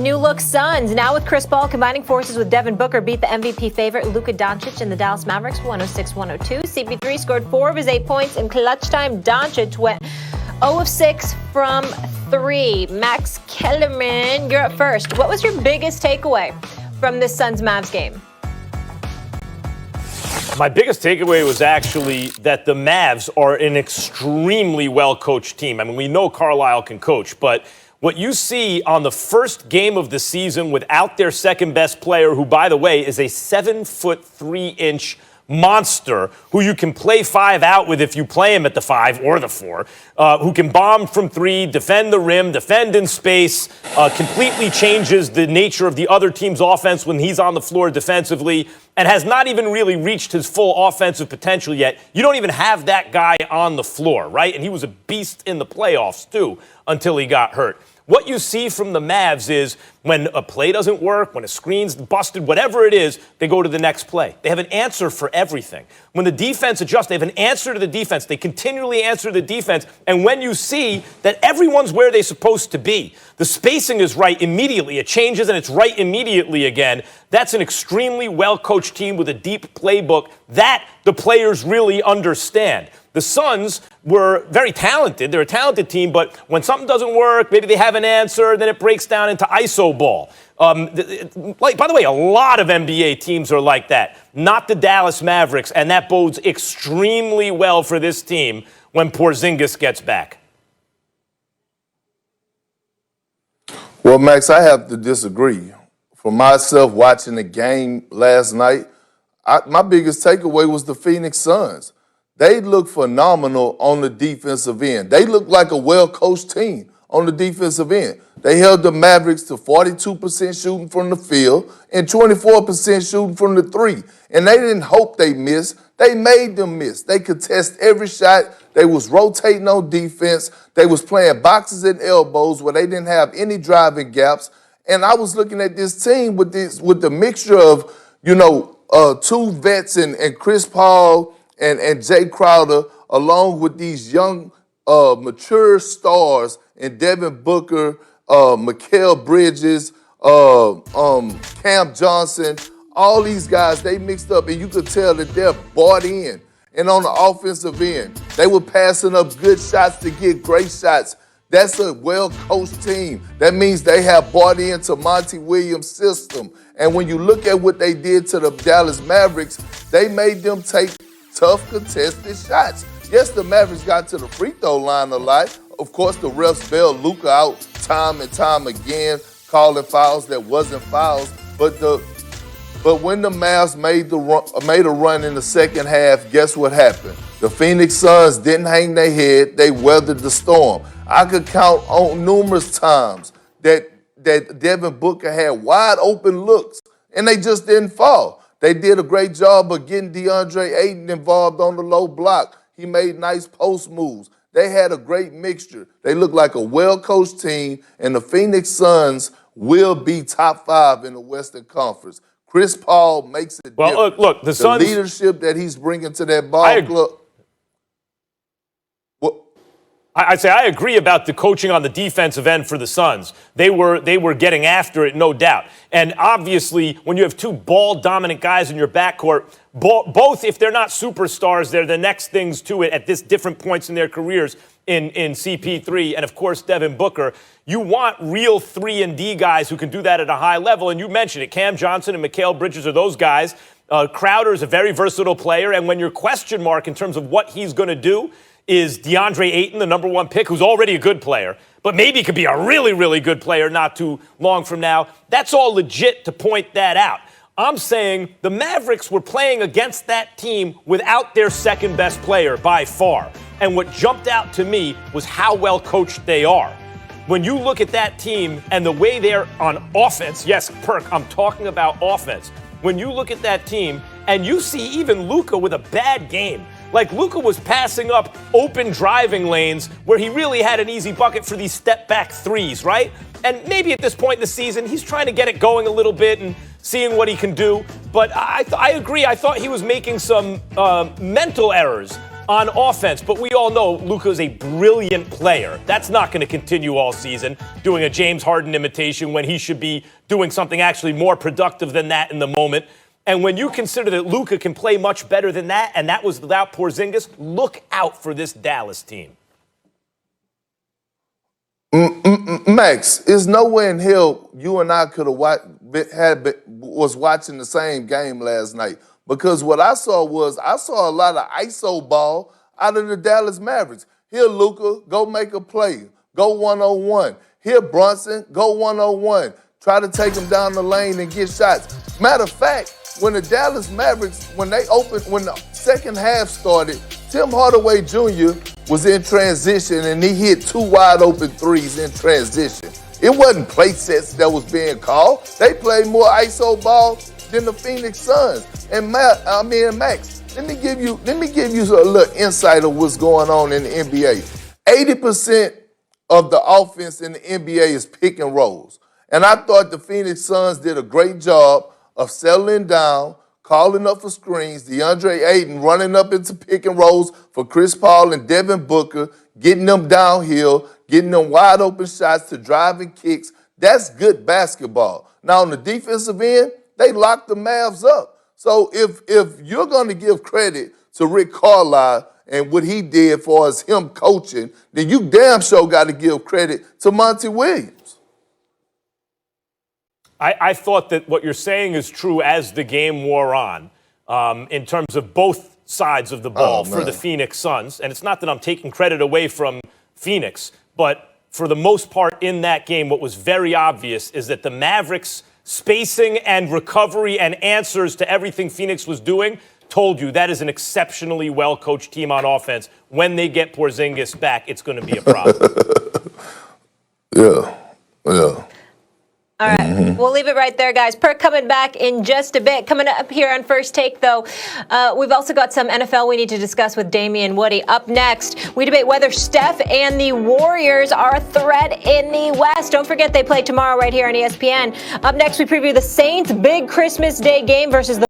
new look Suns, now with Chris Paul combining forces with Devin Booker, beat the MVP favorite Luka Doncic and the Dallas Mavericks 106-102. CP3 scored 4 of his 8 points in clutch time. Doncic went 0 of 6 from 3. Max Kellerman, you're up first. What was your biggest takeaway from this Suns-Mavs game? My biggest takeaway was actually that the Mavs are an extremely well-coached team. I mean, we know Carlisle can coach, but what you see on the first game of the season without their second-best player, who, by the way, is a 7'3" monster who you can play 5 out with if you play him at the 5 or the 4, who can bomb from 3, defend the rim, defend in space, completely changes the nature of the other team's offense when he's on the floor defensively, and has not even really reached his full offensive potential yet. You don't even have that guy on the floor, right? And he was a beast in the playoffs, too, until he got hurt. What you see from the Mavs is when a play doesn't work, when a screen's busted, whatever it is, they go to the next play. They have an answer for everything. When the defense adjusts, they have an answer to the defense. They continually answer the defense. And when you see that everyone's where they're supposed to be, the spacing is right immediately. It changes and it's right immediately again. That's an extremely well-coached team with a deep playbook that the players really understand. The Suns were very talented. They're a talented team, but when something doesn't work, maybe they have an answer, then it breaks down into ISO ball. By the way, a lot of NBA teams are like that. Not the Dallas Mavericks, and that bodes extremely well for this team when Porzingis gets back. Well, Max, I have to disagree. For myself, watching the game last night, my biggest takeaway was the Phoenix Suns. They look phenomenal on the defensive end. They look like a well-coached team on the defensive end. They held the Mavericks to 42% shooting from the field and 24% shooting from the 3. And they didn't hope they missed. They made them miss. They could test every shot. They was rotating on defense. They was playing boxes and elbows where they didn't have any driving gaps. And I was looking at this team with the mixture of, 2 vets and Chris Paul and Jay Crowder, along with these young, mature stars in Devin Booker, Mikal Bridges, Cam Johnson, all these guys, they mixed up, and you could tell that they're bought in. And on the offensive end, they were passing up good shots to get great shots. That's a well-coached team. That means they have bought into Monty Williams' system. And when you look at what they did to the Dallas Mavericks, they made them take tough contested shots. Yes, the Mavericks got to the free throw line a lot. Of course, the refs bailed Luka out time and time again, calling fouls that wasn't fouls. But when the Mavs made a run in the second half, guess what happened? The Phoenix Suns didn't hang their head. They weathered the storm. I could count on numerous times that Devin Booker had wide open looks, and they just didn't fall. They did a great job of getting DeAndre Ayton involved on the low block. He made nice post moves. They had a great mixture. They look like a well-coached team, and the Phoenix Suns will be top 5 in the Western Conference. Chris Paul makes it different. Well, look, the Suns, leadership that he's bringing to that ball club. I'd say I agree about the coaching on the defensive end for the Suns. They were getting after it, no doubt. And obviously, when you have 2 ball-dominant guys in your backcourt, both, if they're not superstars, they're the next things to it at this different points in their careers in CP3 and, of course, Devin Booker. You want real 3-and-D guys who can do that at a high level. And you mentioned it. Cam Johnson and Mikal Bridges are those guys. Crowder is a very versatile player. And when your question mark in terms of what he's going to do is DeAndre Ayton, the number 1 pick, who's already a good player, but maybe could be a really, really good player not too long from now. That's all legit to point that out. I'm saying the Mavericks were playing against that team without their second-best player by far. And what jumped out to me was how well coached they are. When you look at that team and the way they're on offense, yes, Perk, I'm talking about offense. When you look at that team and you see even Luka with a bad game, like Luka was passing up open driving lanes where he really had an easy bucket for these step-back threes, right? And maybe at this point in the season, he's trying to get it going a little bit and seeing what he can do. But I agree. I thought he was making some mental errors on offense. But we all know Luka is a brilliant player. That's not going to continue all season, doing a James Harden imitation when he should be doing something actually more productive than that in the moment. And when you consider that Luka can play much better than that, and that was without Porzingis, look out for this Dallas team. Max, there's no way in hell you and I could have was watching the same game last night, because what I saw a lot of ISO ball out of the Dallas Mavericks. Here, Luka, go make a play, go 1-on-1. Here, Brunson, go 1-on-1. Try to take him down the lane and get shots. Matter of fact, when the Dallas Mavericks, when the second half started, Tim Hardaway Jr. was in transition and he hit 2 wide open threes in transition. It wasn't play sets that was being called. They played more ISO ball than the Phoenix Suns. And Max, let me give you a little insight of what's going on in the NBA. 80% of the offense in the NBA is pick and rolls. And I thought the Phoenix Suns did a great job of settling down, calling up for screens, DeAndre Ayton running up into pick and rolls for Chris Paul and Devin Booker, getting them downhill, getting them wide open shots to driving kicks. That's good basketball. Now, on the defensive end, they locked the Mavs up. So if you're going to give credit to Rick Carlisle and what he did for us, him coaching, then you damn sure got to give credit to Monty Williams. I thought that what you're saying is true as the game wore on, in terms of both sides of the ball for the Phoenix Suns. And it's not that I'm taking credit away from Phoenix, but for the most part in that game, what was very obvious is that the Mavericks' spacing and recovery and answers to everything Phoenix was doing told you that is an exceptionally well-coached team on offense. When they get Porzingis back, it's going to be a problem. Yeah. All right, We'll leave it right there, guys. Perk coming back in just a bit. Coming up here on First Take, though, we've also got some NFL we need to discuss with Damian Woody. Up next, we debate whether Steph and the Warriors are a threat in the West. Don't forget they play tomorrow right here on ESPN. Up next, we preview the Saints' big Christmas Day game versus the